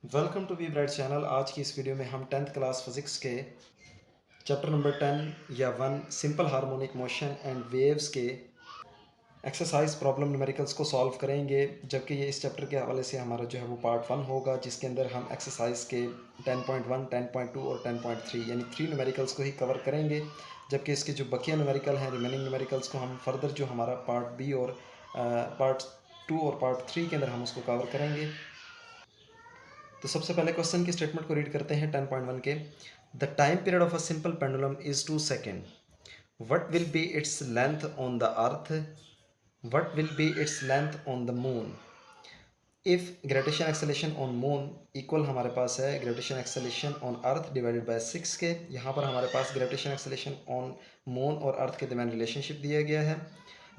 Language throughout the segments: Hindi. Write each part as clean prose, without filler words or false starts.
Welcome to be bright channel. आज की इस वीडियो में हम 10th क्लास फिज़िक्स के चैप्टर नंबर 10 या 1 simple harmonic motion and waves के एक्सरसाइज प्रॉब्लम न्यूमेरिकल्स को सॉल्व करेंगे। जबकि ये इस चैप्टर के हवाले से हमारा जो है वो पार्ट 1 होगा, जिसके अंदर हम एक्सरसाइज के 10.1, 10.2 और 10.3 यानी 3 न्यूमेरिकल्स को ही कवर करेंगे। जबकि इसके जो बकिया न्यूमेरिकल हैं, रिमेनिंग न्यूमेरिकल्स को हम फर्दर जो हमारा पार्ट बी और पार्ट 2 और पार्ट 3 के अंदर हम उसको कवर करेंगे। तो सबसे पहले क्वेश्चन की स्टेटमेंट को रीड करते हैं 10.1 के। The time period of a simple pendulum is 2 second. What will be its length on the earth? What will be its length on the moon? If gravitation acceleration on moon equal हमारे पास है gravitation acceleration on earth divided by 6 के। यहाँ पर हमारे पास ग्रेविटेशन एक्सेलेरेशन ऑन मून और अर्थ के दरमियान रिलेशनशिप दिया गया है,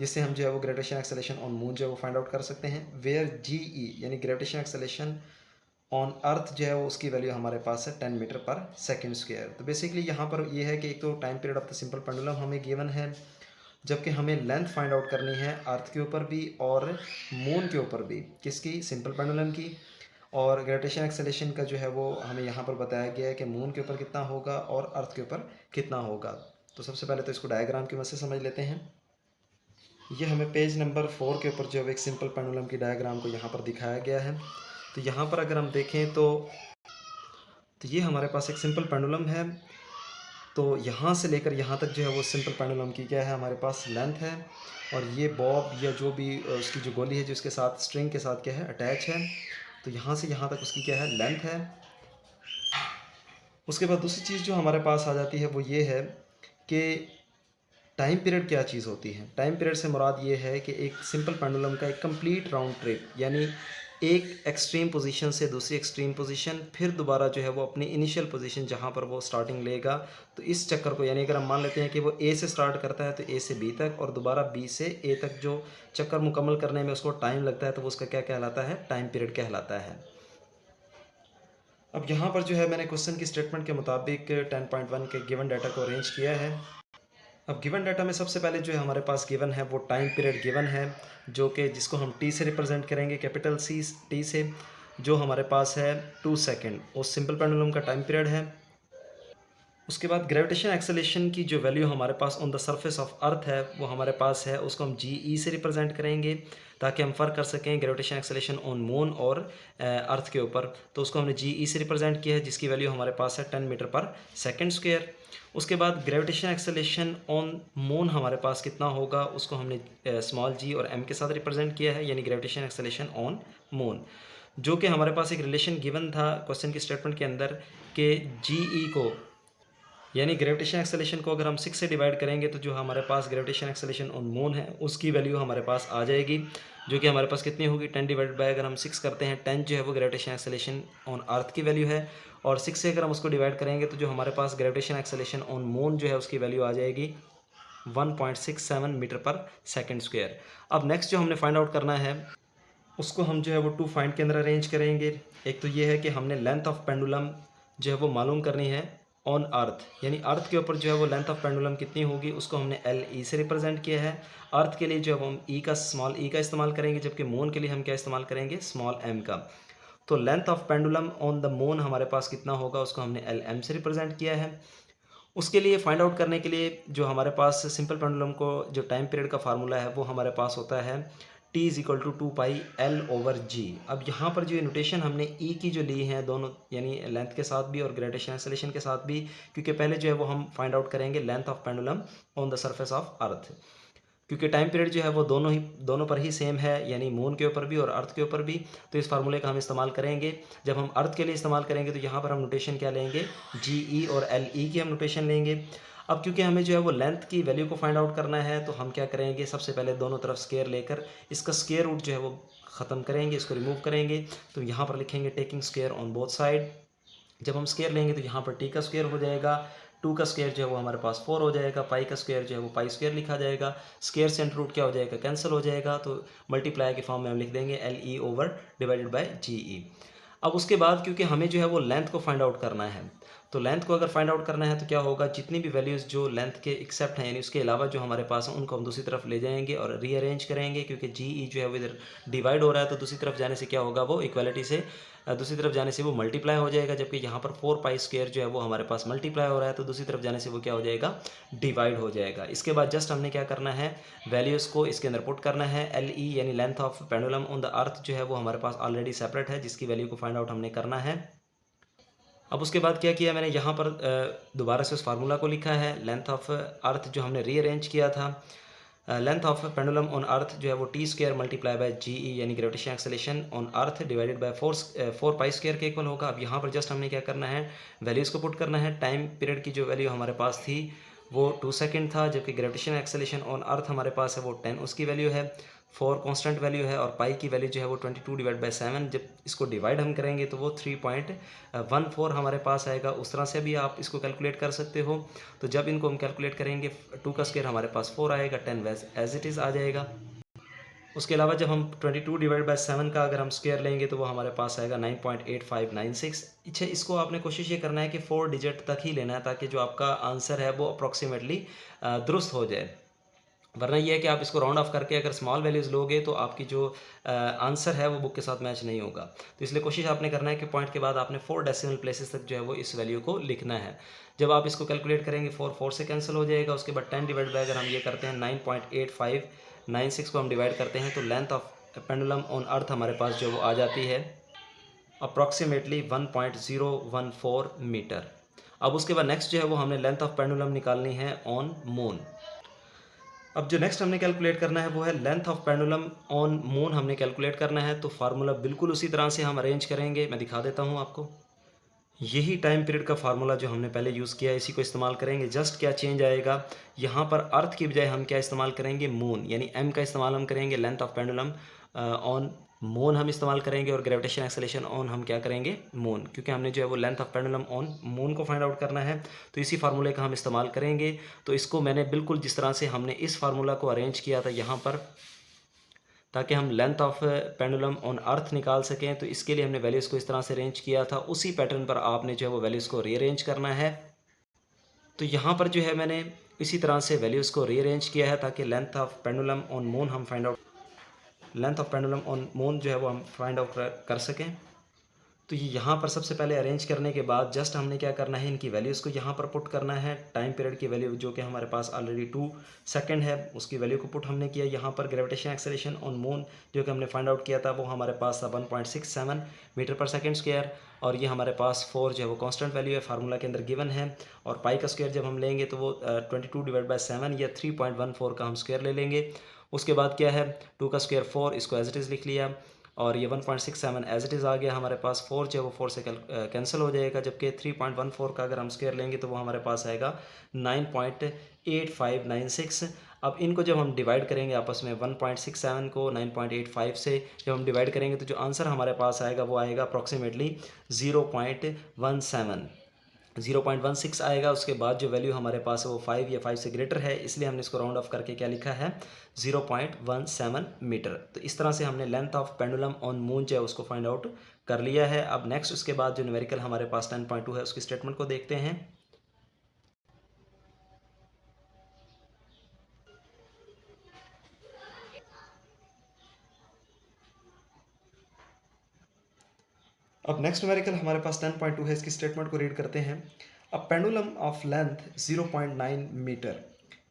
जिससे हम जो है वो ग्रेविटेशन एक्सेलेरेशन ऑन मून जो है वो फाइंड आउट कर सकते हैं। वेयर जी ई यानी ग्रेविटेशन एक्सेलेरेशन ऑन अर्थ जो है वो उसकी वैल्यू हमारे पास है 10 मीटर पर सेकेंड स्क्वायर। तो बेसिकली यहाँ पर ये है कि एक तो time period of the simple pendulum हमें गिवन है, जबकि हमें लेंथ फाइंड आउट करनी है अर्थ के ऊपर भी और मून के ऊपर भी। किसकी? सिंपल पेंडुलम की। और ग्रेविटेशन एक्सेलेरेशन का जो है वो हमें यहाँ पर बताया गया है कि मून के ऊपर कितना होगा और अर्थ के ऊपर कितना होगा। तो सबसे पहले तो इसको डायग्राम की मदद से समझ लेते हैं। ये हमें पेज नंबर 4 के ऊपर जो है एक सिंपल पेंडुलम की डायग्राम को यहाँ पर दिखाया गया है। तो यहाँ पर अगर हम देखें तो ये हमारे पास एक सिंपल पेंडुलम है। तो यहाँ से लेकर यहाँ तक जो है वो सिंपल पेंडुलम की क्या है, हमारे पास लेंथ है। और ये बॉब या जो भी उसकी जो गोली है, जिसके साथ स्ट्रिंग के साथ क्या है अटैच है, तो यहाँ से यहाँ तक उसकी क्या है लेंथ है। उसके बाद दूसरी चीज़ जो हमारे पास आ जाती है वो ये है कि टाइम पीरियड क्या चीज़ होती है। टाइम पीरियड से मुराद ये है कि एक सिंपल पेंडुलम का एक कंप्लीट राउंड ट्रिप, यानी एक एक्सट्रीम पोजीशन से दूसरी एक्सट्रीम पोजीशन, फिर दोबारा जो है वो अपनी इनिशियल पोजीशन जहाँ पर वो स्टार्टिंग लेगा, तो इस चक्कर को, यानी अगर हम मान लेते हैं कि वो ए से स्टार्ट करता है तो ए से बी तक और दोबारा बी से ए तक जो चक्कर मुकम्मल करने में उसको टाइम लगता है, तो वो उसका क्या कहलाता है, टाइम पीरियड कहलाता है। अब यहाँ पर जो है मैंने क्वेश्चन की स्टेटमेंट के मुताबिक 10.1 के गिवन डाटा को अरेंज किया है। अब गिवन डाटा में सबसे पहले जो है हमारे पास गिवन है वो टाइम पीरियड गिवन है, जो कि जिसको हम टी से रिप्रेजेंट करेंगे, कैपिटल सी टी से, जो हमारे पास है 2 सेकेंड, वो सिंपल पेंडुलम का टाइम पीरियड है। उसके बाद ग्रेविटेशन एक्सेलेरेशन की जो वैल्यू हमारे pass on the surface of earth है वो हमारे पास है, उसको हम जी ई से रिप्रेजेंट करेंगे ताकि हम फ़र्क कर सकें ग्रेविटेशन एक्सेलेरेशन ऑन मून और अर्थ के ऊपर। तो उसको हमने जी ई से रिप्रेजेंट किया है, जिसकी वैल्यू हमारे पास है 10 मीटर पर सेकेंड स्क्वायर। उसके बाद ग्रेविटेशन एक्सेलेरेशन ऑन मून हमारे पास कितना होगा, उसको हमने स्मॉल जी और एम के साथ रिप्रेजेंट किया है, यानी ग्रेविटेशन एक्सेलेरेशन ऑन मून, जो कि हमारे पास एक रिलेशन गिवन था क्वेश्चन की स्टेटमेंट के अंदर कि जी ई को, यानी ग्रेविटेशन एक्सेलेरेशन को अगर हम 6 से डिवाइड करेंगे तो जो हमारे पास ग्रेविटेशन एक्सेलेरेशन ऑन मून है उसकी वैल्यू हमारे पास आ जाएगी, जो कि हमारे पास कितनी होगी 10 डिवाइड बाय, अगर हम 6 करते हैं 10 जो है वो ग्रेविटेशन एक्सेलेरेशन ऑन अर्थ की वैल्यू है, और 6 से अगर हम उसको डिवाइड करेंगे तो जो हमारे पास ग्रेविटेशन एक्सेलेरेशन ऑन मून जो है उसकी वैल्यू आ जाएगी 1.67 मीटर पर सेकेंड स्क्वायर। अब नेक्स्ट जो हमने फाइंड आउट करना है उसको हम जो है वो 2 फाइंड के अंदर अरेंज करेंगे। एक तो ये है कि हमने लेंथ ऑफ पेंडुलम जो है वो मालूम करनी है ऑन अर्थ, यानी अर्थ के ऊपर जो है वो लेंथ ऑफ पेंडुलम कितनी होगी उसको हमने एल ई से रिप्रेजेंट किया है। अर्थ के लिए जो है हम ई का, स्मॉल ई का इस्तेमाल करेंगे, जबकि मून के लिए हम क्या इस्तेमाल करेंगे, स्मॉल एम का। तो length of pendulum on the moon हमारे पास कितना होगा उसको हमने एल एम से रिप्रेजेंट किया है। उसके लिए फाइंड आउट करने के लिए जो हमारे पास सिंपल पेंडुलम को जो टाइम पीरियड का फार्मूला है वो हमारे पास होता है T is equal to 2 pi L/G। अब यहाँ पर जो नोटेशन हमने ई की जो ली है दोनों, यानी लेंथ के साथ भी और ग्रेविटेशन एक्सेलरेशन के साथ भी, क्योंकि पहले जो है वो हम फाइंड आउट करेंगे length of pendulum on the surface of earth, क्योंकि टाइम पीरियड जो है वो दोनों पर ही सेम है, यानी मून के ऊपर भी और अर्थ के ऊपर भी। तो इस फार्मूले का हम इस्तेमाल करेंगे। जब हम अर्थ के लिए इस्तेमाल करेंगे तो यहाँ पर हम नोटेशन क्या लेंगे, जी ई और एल ई की हम नोटेशन लेंगे। अब क्योंकि हमें जो है वो लेंथ की वैल्यू को फाइंड आउट करना है तो हम क्या करेंगे, सबसे पहले दोनों तरफ स्केयर लेकर इसका स्केयर रूट जो है वो ख़त्म करेंगे, इसको रिमूव करेंगे। तो यहाँ पर लिखेंगे taking square on both side. जब हम स्केयर लेंगे तो यहाँ पर टी का स्क्वायर हो जाएगा, 2 का स्क्वायर जो है वो हमारे पास 4 हो जाएगा, पाई का स्क्वायर जो है वो पाई स्क्वायर लिखा जाएगा, स्क्वायर से अंडर रूट क्या हो जाएगा, कैंसिल हो जाएगा। तो मल्टीप्लाई के फॉर्म में हम लिख देंगे L E over divided by G E. अब उसके बाद क्योंकि हमें जो है वो लेंथ को फाइंड आउट करना है, तो लेंथ को अगर फाइंड आउट करना है तो क्या होगा, जितनी भी वैल्यूज़ जो लेंथ के एक्सेप्ट हैं यानी उसके अलावा जो हमारे पास हैं उनको हम दूसरी तरफ ले जाएंगे और रीअरेंज करेंगे, क्योंकि जी ई जो है वो इधर डिवाइड हो रहा है तो दूसरी तरफ जाने से क्या होगा, वो इक्वालिटी से दूसरी तरफ जाने से वो मल्टीप्लाई हो जाएगा, जबकि यहाँ पर 4 पाई स्क्वायर जो है वो हमारे पास मल्टीप्लाई हो रहा है तो दूसरी तरफ जाने से वो क्या हो जाएगा, डिवाइड हो जाएगा। इसके बाद जस्ट हमने क्या करना है, वैल्यूज़ को इसके अंदर पुट करना है। एल ई यानी length of pendulum on the अर्थ जो है वो हमारे पास ऑलरेडी सेपरेट है, जिसकी वैल्यू को फाइंड आउट हमने करना है। अब उसके बाद क्या किया मैंने, यहाँ पर दोबारा से उस फार्मूला को लिखा है। लेंथ ऑफ अर्थ जो हमने रीअरेंज किया था, length of pendulum on earth जो है वो T square multiply by G ई यानी gravitation acceleration on earth divided by 4 pi square के इक्वल होगा। अब यहाँ पर जस्ट हमने क्या करना है, वैल्यूज़ को पुट करना है। टाइम पीरियड की जो वैल्यू हमारे पास थी वो 2 सेकंड था, जबकि ग्रेविटेशन एक्सेलेरेशन ऑन अर्थ हमारे पास है वो 10 उसकी वैल्यू है। 4 कांस्टेंट वैल्यू है और पाई की वैल्यू जो है वो 22/7। जब इसको डिवाइड हम करेंगे तो वो 3.14 हमारे पास आएगा। उस तरह से भी आप इसको कैलकुलेट कर सकते हो। तो जब इनको हम कैलकुलेट करेंगे 2 का स्क्वायर हमारे पास 4 आएगा, 10 एज इट इज़ आ जाएगा। उसके अलावा जब हम 22/7 का अगर हम स्क्वायर लेंगे तो वो हमारे पास आएगा 9.8596। अच्छा, इसको आपने कोशिश ये करना है कि 4 डिजिट तक ही लेना है, ताकि जो आपका आंसर है वो अप्रॉक्सीमेटली दुरुस्त हो जाए। वरना ये है कि आप इसको राउंड ऑफ करके अगर स्मॉल वैल्यूज़ लोगे तो आपकी जो आंसर है वो बुक के साथ मैच नहीं होगा। तो इसलिए कोशिश आपने करना है कि पॉइंट के बाद आपने 4 डेसिमल प्लेसेस तक जो है वो इस वैल्यू को लिखना है। जब आप इसको कैलकुलेट करेंगे 4 से कैंसिल हो जाएगा। उसके बाद 10 डिवाइड बाय अगर हम ये करते हैं 9.8596 को हम डिवाइड करते हैं तो length of pendulum on earth हमारे पास जो वो आ जाती है अप्रॉक्सीमेटली 1.014 मीटर। अब उसके बाद नेक्स्ट जो है वो हमने लेंथ ऑफ पेंडुलम निकालनी है ऑन मून। अब जो नेक्स्ट हमने कैलकुलेट करना है वो है length of pendulum on moon हमने कैलकुलेट करना है। तो फार्मूला बिल्कुल उसी तरह से हम अरेंज करेंगे, मैं दिखा देता हूँ आपको। यही टाइम पीरियड का फार्मूला जो हमने पहले यूज़ किया है इसी को इस्तेमाल करेंगे। जस्ट क्या चेंज आएगा, यहाँ पर अर्थ की बजाय हम क्या इस्तेमाल करेंगे, मून, यानी एम का इस्तेमाल हम करेंगे। Length of pendulum on moon हम इस्तेमाल करेंगे और ग्रेविटेशन एक्सेलेरेशन ऑन हम क्या करेंगे, मून, क्योंकि हमने जो है वो length of pendulum on moon को फाइंड आउट करना है। तो इसी फार्मूले का हम इस्तेमाल करेंगे। तो इसको मैंने बिल्कुल जिस तरह से हमने इस फार्मूला को अरेंज किया था यहाँ पर, ताकि हम length of pendulum on earth निकाल सकें, तो इसके लिए हमने वैल्यूज़ को इस तरह से अरेंज किया था। उसी पैटर्न पर आपने जो है वो वैल्यूज़ को रीअरेंज करना है। तो यहाँ पर जो है मैंने इसी तरह से वैल्यूज़ को रीअरेंज किया है ताकि length of pendulum on moon हम find out, length of pendulum on moon जो है वो हम फाइंड आउट कर सकें। तो ये यहाँ पर सबसे पहले अरेंज करने के बाद जस्ट हमने क्या करना है, इनकी वैल्यूज़ को यहाँ पर पुट करना है। टाइम पीरियड की वैल्यू जो कि हमारे पास ऑलरेडी 2 सेकंड है, उसकी वैल्यू को पुट हमने किया। यहाँ पर ग्रेविटेशन एक्सेलेरेशन ऑन मून जो कि हमने फाइंड आउट किया था वो हमारे पास था 1.67 मीटर पर सेकंड स्क्वायर, और ये हमारे पास 4 जो है वो कांस्टेंट वैल्यू है, फार्मूला के अंदर गिवन है। और पाई का स्क्वायर जब हम लेंगे तो वो 22/7 या 3.14 का हम स्क्वायर ले लेंगे। उसके बाद क्या है, 2 का स्क्वायर 4, इसको एज इट इज़ लिख लिया, और ये 1.67 एज इट इज़ आ गया हमारे पास। 4 जो है वो 4 से कैंसिल हो जाएगा, जबकि 3.14 का अगर हम स्क्वायर लेंगे तो वो हमारे पास आएगा 9.8596। अब इनको जब हम डिवाइड करेंगे आपस में, 1.67 को 9.85 से जब हम डिवाइड करेंगे तो जो आंसर हमारे पास आएगा वो आएगा अप्रॉक्सीमेटली 0.16 आएगा। उसके बाद जो वैल्यू हमारे पास है वो 5 या 5 से ग्रेटर है, इसलिए हमने इसको राउंड ऑफ करके क्या लिखा है, 0.17 मीटर। तो इस तरह से हमने length of pendulum on moon जो है उसको फाइंड आउट कर लिया है। अब नेक्स्ट उसके बाद जो न्यूमेरिकल हमारे पास 10.2 है उसकी स्टेटमेंट को देखते हैं। अब नेक्स्ट न्यूमेरिकल हमारे पास 10.2 है, इसकी स्टेटमेंट को रीड करते हैं। A pendulum of length 0.9 metre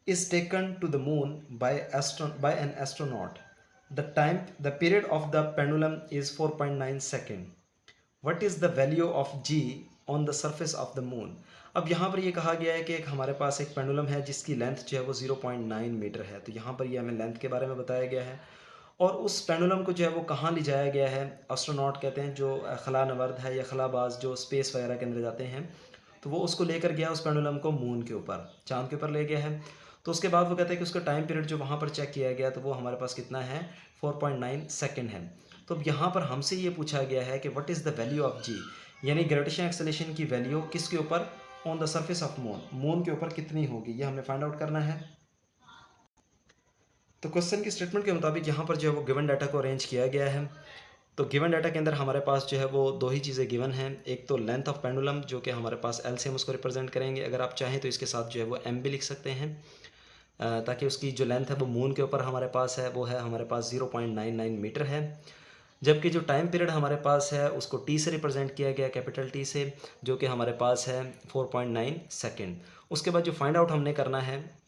is taken to the moon by an astronaut. The period of the pendulum is 4.9 second. What is the value of g on the surface of the moon? अब यहाँ पर ये कहा गया है कि एक हमारे पास एक पेंडुलम है जिसकी लेंथ जो है वो 0.9 मीटर है। तो यहाँ पर ये हमें लेंथ के बारे में बताया गया है, और उस पेंडुलम को जो है वो कहाँ ले जाया गया है। एस्ट्रोनॉट कहते हैं जो खला नवर्द है या खलाबाज जो स्पेस वगैरह के अंदर जाते हैं, तो वो उसको लेकर गया उस पेंडुलम को मून के ऊपर, चांद के ऊपर ले गया है। तो उसके बाद वो कहते हैं कि उसका टाइम पीरियड जो वहाँ पर चेक किया गया तो वो हमारे पास कितना है, 4.9 सेकेंड है। तो अब यहाँ पर हमसे ये पूछा गया है कि what is the value of G, यानी ग्रेविटेशन एक्सेलेरेशन की वैल्यू किसके ऊपर, on the surface of moon, moon के ऊपर कितनी होगी, ये हमने फाइंड आउट करना है। तो क्वेश्चन की स्टेटमेंट के मुताबिक यहाँ पर जो है वो गिवन डाटा को अरेंज किया गया है। तो गिवन डाटा के अंदर हमारे पास जो है वो दो ही चीज़ें गिवन हैं। एक तो लेंथ ऑफ पेंडुलम जो कि हमारे पास एल से हम उसको रिप्रेजेंट करेंगे। अगर आप चाहें तो इसके साथ जो है वो एम भी लिख सकते हैं, ताकि उसकी जो लेंथ है वो मून के ऊपर हमारे पास है, वो है हमारे पास 0.99 मीटर है। जबकि जो टाइम पीरियड हमारे पास है उसको टी से रिप्रेजेंट किया गया, कैपिटल टी से, जो कि हमारे पास है 4.9 सेकेंड। उसके बाद जो फाइंड आउट हमने करना है,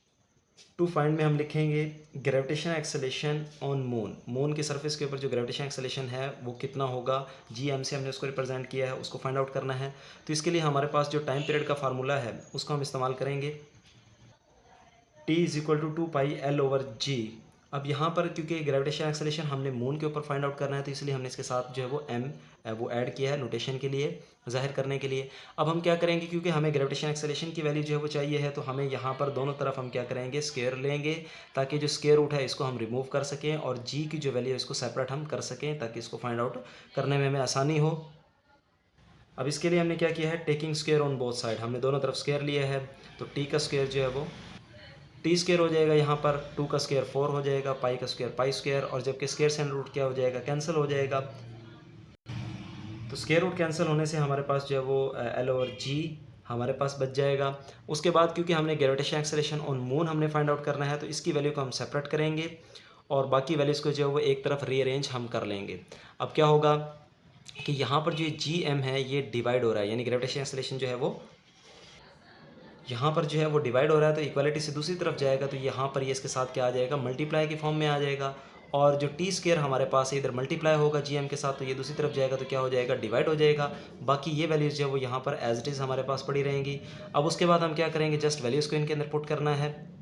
टू फाइंड में हम लिखेंगे gravitation acceleration on moon. Moon की सरफेस के ऊपर जो ग्रेविटेशन एक्सेलेरेशन है वो कितना होगा, जी एम से हमने उसको रिप्रेजेंट किया है, उसको फाइंड आउट करना है। तो इसके लिए हमारे पास जो टाइम पीरियड का फार्मूला है उसको हम इस्तेमाल करेंगे, T is equal to 2πL/g। अब यहाँ पर क्योंकि ग्रेविटेशन एक्सेलेरेशन हमने मून के ऊपर फाइंड आउट करना है, तो इसलिए हमने इसके साथ जो है वो एम वो ऐड किया है नोटेशन के लिए, जाहिर करने के लिए। अब हम क्या करेंगे, क्योंकि हमें ग्रेविटेशन एक्सेलेरेशन की वैल्यू जो है वो चाहिए है, तो हमें यहाँ पर दोनों तरफ हम क्या करेंगे, स्क्वायर लेंगे, ताकि जो स्क्वायर रूट है इसको हम रिमूव कर सकें और जी की जो वैल्यू है इसको सेपरेट हम कर सकें, ताकि इसको फाइंड आउट करने में हमें आसानी हो। अब इसके लिए हमने क्या किया है, taking square on both side, हमने दोनों तरफ स्क्वायर लिया है। तो टी का स्क्वायर जो है वो टी स्क्वायर हो जाएगा, यहाँ पर 2 का स्क्वायर 4 हो जाएगा, पाई का स्क्वायर पाई स्क्वायर, और जबकि स्क्वायर से रूट क्या हो जाएगा, कैंसिल हो जाएगा। तो स्क्वायर रूट कैंसिल होने से हमारे पास जो है वो L/g हमारे पास बच जाएगा। उसके बाद क्योंकि हमने ग्रेविटेशन एक्सेलेरेशन ऑन मून हमने फाइंड आउट करना है, तो इसकी वैल्यू को हम सेपरेट करेंगे और बाकी वैल्यूज़ को जो है वो एक तरफ रीअरेंज हम कर लेंगे। अब क्या होगा कि यहाँ पर जो जी एम है ये डिवाइड हो रहा है, यानी ग्रेविटेशन एक्सेलेरेशन जो है वो यहाँ पर जो है वो डिवाइड हो रहा है, तो इक्वालिटी से दूसरी तरफ जाएगा, तो यहाँ पर ये इसके साथ क्या आ जाएगा, मल्टीप्लाई की फॉर्म में आ जाएगा। और जो टी स्क्वायर हमारे पास है इधर मल्टीप्लाई होगा जी एम के साथ, तो ये दूसरी तरफ जाएगा, तो क्या हो जाएगा, डिवाइड हो जाएगा। बाकी ये वैल्यूज़ जो है वो यहाँ पर एज इट इज़ हमारे पास पड़ी रहेंगी। अब उसके बाद हम क्या करेंगे, जस्ट वैल्यूज़ को इनके अंदर पुट करना है।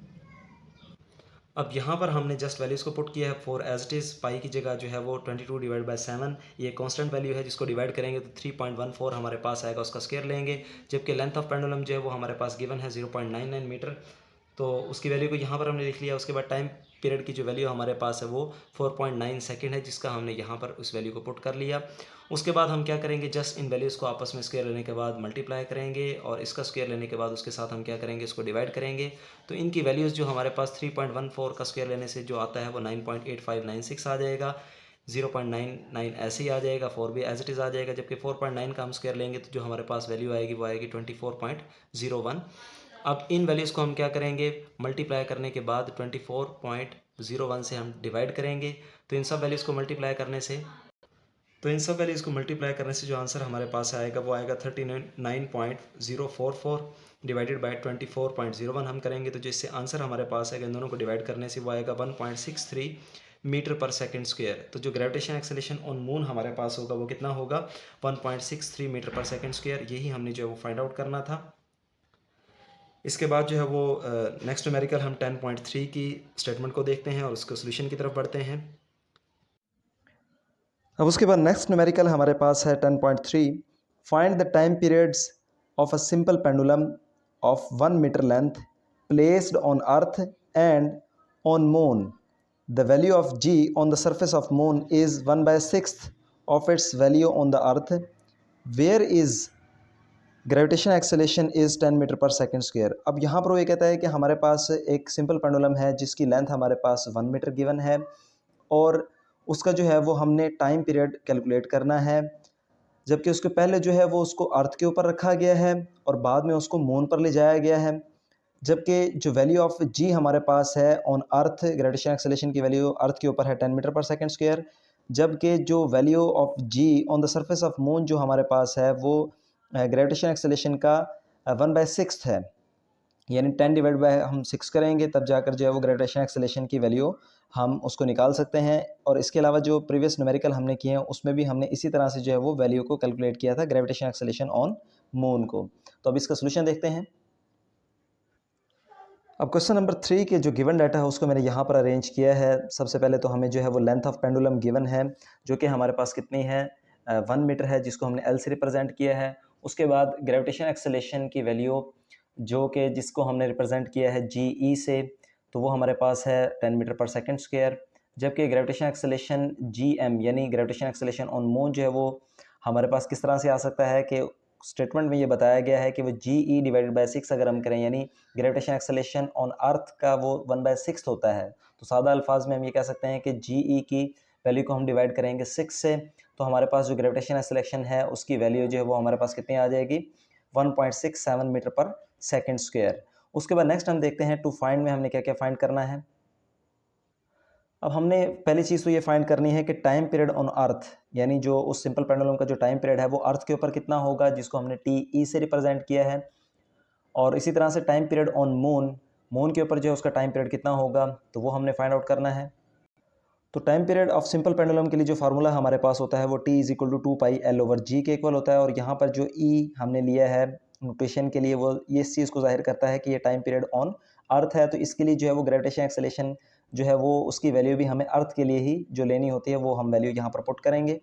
अब यहाँ पर हमने जस्ट वैल्यूज़ को पुट किया है, for as it is pi की जगह जो है वो 22/7, ये कांस्टेंट वैल्यू है, जिसको डिवाइड करेंगे तो 3.14 हमारे पास आएगा, उसका स्क्वायर लेंगे। जबकि लेंथ ऑफ पेंडुलम जो है वो हमारे पास गिवन है 0.99 मीटर, तो उसकी वैल्यू को यहाँ पर हमने लिख लिया। उसके बाद टाइम पीरियड की जो वैल्यू हमारे पास है वो 4.9 सेकेंड है, जिसका हमने यहाँ पर उस वैल्यू को पुट कर लिया। उसके बाद हम क्या करेंगे, जस्ट इन वैल्यूज़ को आपस में स्क्वायर लेने के बाद मल्टीप्लाई करेंगे, और इसका स्क्वायर लेने के बाद उसके साथ हम क्या करेंगे, इसको डिवाइड करेंगे। तो इनकी वैल्यूज़ जो हमारे पास 3.14 का स्क्वायर लेने से जो आता है वो 9.8596 आ जाएगा, 0.99 ऐसे ही आ जाएगा, 4 भी एज इट इज़ आ जाएगा। जबकि 4.9 का हम स्क्वायर लेंगे तो जो हमारे पास वैल्यू आएगी वो आएगी 24.01। अब इन वैल्यूज़ को हम क्या करेंगे, मल्टीप्लाई करने के बाद 24.01 से हम डिवाइड करेंगे। तो इन सब वैल्यूज़ को मल्टीप्लाई करने से जो आंसर हमारे पास आएगा वो आएगा 39.044 डिवाइडेड बाय 24.01 हम करेंगे, तो जिससे आंसर हमारे पास आएगा, इन दोनों को डिवाइड करने से वो आएगा 1.63 मीटर पर सेकेंड स्क्वायर। तो जो ग्रेविटेशन एक्सेलेरेशन ऑन मून हमारे पास होगा वो कितना होगा, 1.63 मीटर पर सेकेंड स्क्वायर। यही हमने जो है वो फाइंड आउट करना था। इसके बाद जो है वो नेक्स्ट न्यूमेरिकल हम 10.3 की स्टेटमेंट को देखते हैं और उसके सोल्यूशन की तरफ बढ़ते हैं। अब उसके बाद नेक्स्ट न्यूमेरिकल हमारे पास है 10.3, find the time periods of a simple pendulum of 1 metre length placed on earth and on moon. The value of G on the surface of moon is 1/6 of its value on the earth, where is gravitation acceleration is 10 metre per second square. अब यहाँ पर वो ये कहता है कि हमारे पास एक सिंपल पेंडुलम है जिसकी लेंथ हमारे पास 1 मीटर गिवन है, और उसका जो है वो हमने टाइम पीरियड कैलकुलेट करना है। जबकि उसके पहले जो है वो उसको अर्थ के ऊपर रखा गया है और बाद में उसको मून पर ले जाया गया है। जबकि जो वैल्यू ऑफ जी हमारे पास है ऑन अर्थ, ग्रेविटेशन एक्सेलेरेशन की वैल्यू अर्थ के ऊपर है 10 मीटर पर सेकेंड स्क्वायर। जबकि जो value of G on the surface of moon जो हमारे पास है वो ग्रेविटेशन एक्सेलेरेशन का 1/6 है, यानी 10 डिवाइड बाय हम 6 करेंगे तब जाकर जो है वो ग्रेविटेशन एक्सेलेरेशन की वैल्यू हम उसको निकाल सकते हैं। और इसके अलावा जो प्रीवियस न्यूमेरिकल हमने किए हैं उसमें भी हमने इसी तरह से जो है वो वैल्यू को कैलकुलेट किया था ग्रेविटेशन एक्सेलेरेशन ऑन मून को। तो अब इसका सोल्यूशन देखते हैं। अब क्वेश्चन नंबर 3 के जो गिवन डाटा है उसको मैंने यहाँ पर अरेंज किया है। सबसे पहले तो हमें जो है वो लेंथ ऑफ पेंडुलम गिवन है, जो कि हमारे पास कितनी है, 1 मीटर है, जिसको हमने एल से रिप्रेजेंट किया है। उसके बाद ग्रेविटेशन एक्सेलेरेशन की वैल्यू जो कि जिसको हमने रिप्रेजेंट किया है जी ई से, तो वो हमारे पास है 10 मीटर पर सेकेंड स्क्वायर। जबकि ग्रेविटेशन एक्सेलेरेशन जी एम यानी ग्रेविटेशन एक्सेलेरेशन ऑन मून जो है वो हमारे पास किस तरह से आ सकता है कि स्टेटमेंट में ये बताया गया है कि वो जी ई डिवाइडेड बाई 6 अगर हम करें, यानी ग्रेविटेशन एक्सेलेरेशन ऑन अर्थ का वो 1/6 होता है। तो सादा अल्फाज में हम ये कह सकते हैं कि जी ई की वैल्यू को हम डिवाइड करेंगे 6 से, तो हमारे पास जो ग्रेविटेशन एक्सेलरेशन है उसकी वैल्यू जो है वो हमारे पास कितनी आ जाएगी 1.67 मीटर पर सेकेंड स्क्वायर। उसके बाद नेक्स्ट हम देखते हैं टू फाइंड में हमने क्या क्या फाइंड करना है। अब हमने पहली चीज़ तो ये फाइंड करनी है कि टाइम पीरियड ऑन अर्थ, यानी जो उस सिंपल पेंडुलम का जो टाइम पीरियड है वो अर्थ के ऊपर कितना होगा, जिसको हमने टी ई से रिप्रेजेंट किया है। और इसी तरह से time period on moon, moon के ऊपर जो है उसका टाइम पीरियड कितना होगा, तो वो हमने फाइंड आउट करना है। तो time period of simple pendulum के लिए जो फार्मूला हमारे पास होता है वो t is equal to 2πL/g के इक्वल होता है। और यहाँ पर जो e हमने लिया है नोटेशन के लिए वो ये इस चीज़ को जाहिर करता है कि ये टाइम पीरियड ऑन अर्थ है, तो इसके लिए जो है वो ग्रेविटेशन एक्सेलरेशन जो है वो उसकी वैल्यू भी हमें अर्थ के लिए ही जो लेनी होती है वो हम वैल्यू यहाँ पर पुट करेंगे।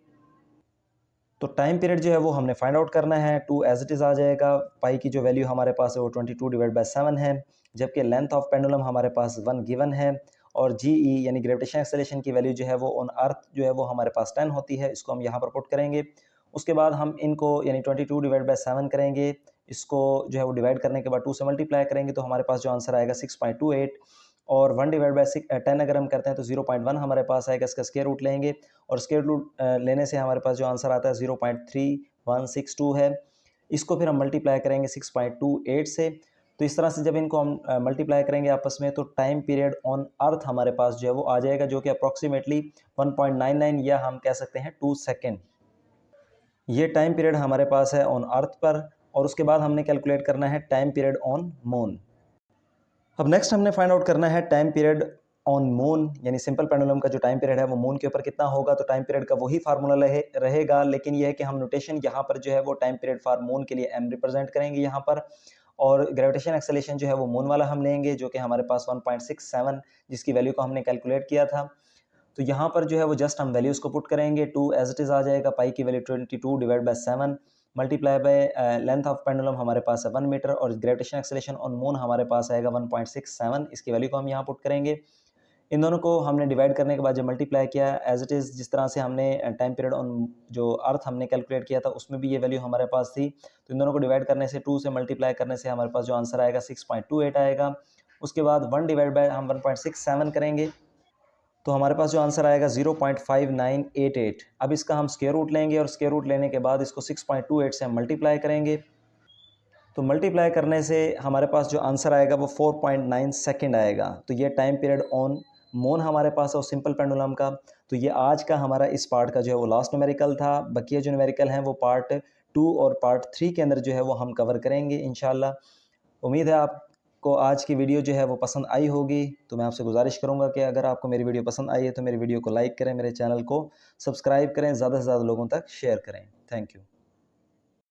तो टाइम पीरियड जो है वो हमने फाइंड आउट करना है, 2 एज इट इज़ आ जाएगा। पाई की जो वैल्यू हमारे पास है वो 22/7 है, जबकि लेंथ ऑफ पेंडुलम हमारे पास 1 गिवन है। और जी ई यानी ग्रेविटेशन एक्सेलरेशन की वैल्यू जो है वो ऑन अर्थ जो है वो हमारे पास 10 होती है, इसको हम यहाँ पर पुट करेंगे। उसके बाद हम इनको यानी 22/7 करेंगे, इसको जो है वो डिवाइड करने के बाद 2 से मल्टीप्लाई करेंगे, तो हमारे पास जो आंसर आएगा 6.28। और 1/10 अगर हम करते हैं तो 0.1 हमारे पास आएगा, इसका स्क्वायर रूट लेंगे और स्क्वायर रूट लेने से हमारे पास जो आंसर आता है 0.3162 है। इसको फिर हम मल्टीप्लाई करेंगे 6.28 से। तो इस तरह से जब इनको हम मल्टीप्लाई करेंगे आपस में तो टाइम पीरियड ऑन अर्थ हमारे पास जो है वो आ जाएगा, जो कि अप्रॉक्सीमेटली 1.99 या हम कह सकते हैं 2 सेकेंड। ये टाइम पीरियड हमारे पास है ऑन अर्थ पर। और उसके बाद हमने कैलकुलेट करना है टाइम पीरियड ऑन मून। अब नेक्स्ट हमने फाइंड आउट करना है टाइम पीरियड ऑन मून, यानी सिंपल पेंडुलम का जो टाइम पीरियड है वो मून के ऊपर कितना होगा। तो टाइम पीरियड का वही फार्मूला रहेगा, लेकिन यह है कि हम नोटेशन यहाँ पर जो है वो टाइम पीरियड फॉर मून के लिए m रिप्रेजेंट करेंगे यहाँ पर। और ग्रेविटेशन एक्सेलरेशन जो है वो मून वाला हम लेंगे, जो कि हमारे पास 1.67 जिसकी वैल्यू को हमने कैलकुलेट किया था। तो यहाँ पर जो है वो जस्ट हम वैल्यूज़ को पुट करेंगे, 2 एज इट इज़ आ जाएगा, पाई की value 22/7 multiply by length of pendulum हमारे पास है 1 मीटर और ग्रेविटेशन एक्सेलरेशन ऑन मून हमारे पास आएगा 1.67, इसकी वैल्यू को हम यहाँ पुट करेंगे। इन दोनों को हमने डिवाइड करने के बाद जब मल्टीप्लाई किया एज इट इज़, जिस तरह से हमने टाइम पीरियड ऑन जो अर्थ हमने कैलकुलेट किया था उसमें भी ये वैल्यू हमारे पास थी, तो इन दोनों को डिवाइड करने से 2 से मल्टीप्लाई करने से हमारे पास जो आंसर आएगा 6.28 आएगा। उसके बाद 1 डिवाइड बाय हम 1.67 करेंगे, तो हमारे पास जो आंसर आएगा 0.5988। अब इसका हम स्क्वायर रूट लेंगे और स्क्वायर रूट लेने के बाद इसको 6.28 से हम मल्टीप्लाई करेंगे, तो मल्टीप्लाई करने से हमारे पास जो आंसर आएगा वो 4.9 सेकेंड आएगा। तो ये टाइम पीरियड ऑन मून हमारे पास है सिंपल पेंडुलम का। तो ये आज का हमारा इस पार्ट का जो है वो लास्ट न्यूमेरिकल था। बकिया जो न्यूमेरिकल हैं वो पार्ट 2 और पार्ट 3 के अंदर जो है वो हम कवर करेंगे इंशाल्लाह। उम्मीद है आपको आज की वीडियो जो है वो पसंद आई होगी। तो मैं आपसे गुजारिश करूंगा कि अगर आपको मेरी वीडियो पसंद आई है तो मेरी वीडियो को लाइक करें, मेरे चैनल को सब्सक्राइब करें, ज़्यादा से ज़्यादा लोगों तक शेयर करें। Thank you.